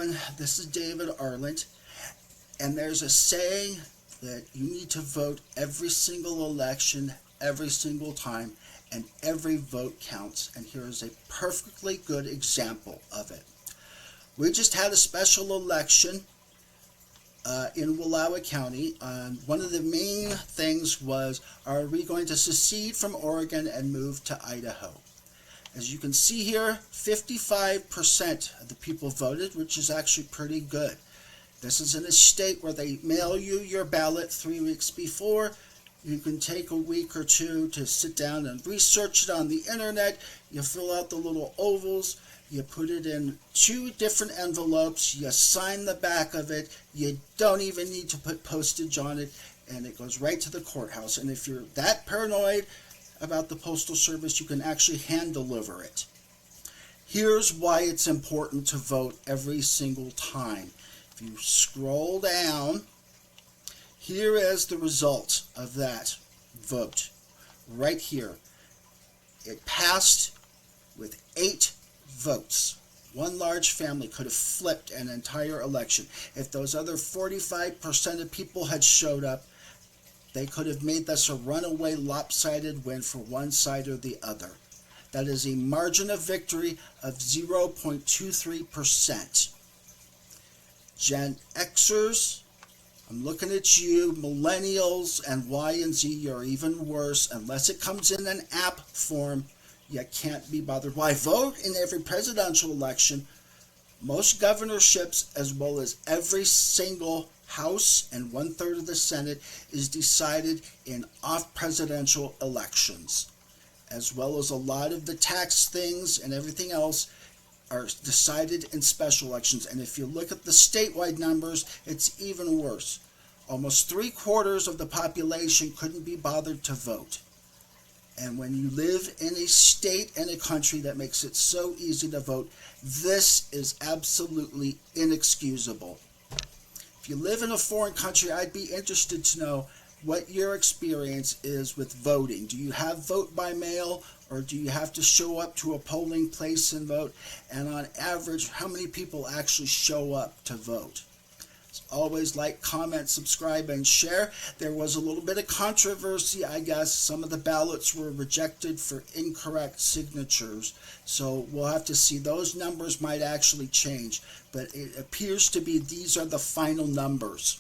everyone. This is David Arland, and there's a saying that you need to vote every single election, every single time, and every vote counts. And here is a perfectly good example of it. We just had a special election in Wallowa County. One of the main things was, are we going to secede from Oregon and move to Idaho? As you can see here, 55% of the people voted, which is actually pretty good. This is in a state where they mail you your ballot 3 weeks before. You can take a week or two to sit down and research it on the internet. You fill out the little ovals. You put it in 2 different envelopes. You sign the back of it. You don't even need to put postage on it. And it goes right to the courthouse. And if you're that paranoid about the Postal Service, you can actually hand deliver it. Here's why it's important to vote every single time. If you scroll down, here is the result of that vote. Right here. It passed with 8 votes. One large family could have flipped an entire election. If those other 45% of people had showed up, they could have made this a runaway lopsided win for one side or the other. That is a margin of victory of 0.23%. Gen Xers, I'm looking at you. Millennials and Y and Z, you're even worse. Unless it comes in an app form, you can't be bothered. Why vote in every presidential election? Most governorships, as well as every single House and 1/3 of the Senate, is decided in off-presidential elections, as well as a lot of the tax things and everything else are decided in special elections. And if you look at the statewide numbers, it's even worse. Almost 3/4 of the population couldn't be bothered to vote. And when you live in a state and a country that makes it so easy to vote, this is absolutely inexcusable. If you live in a foreign country, I'd be interested to know what your experience is with voting. Do you have vote by mail, or do you have to show up to a polling place and vote? And on average, how many people actually show up to vote? As always, like, comment, subscribe, and share. There was a little bit of controversy, I guess. Some of the ballots were rejected for incorrect signatures. So we'll have to see. Those numbers might actually change. But it appears to be these are the final numbers.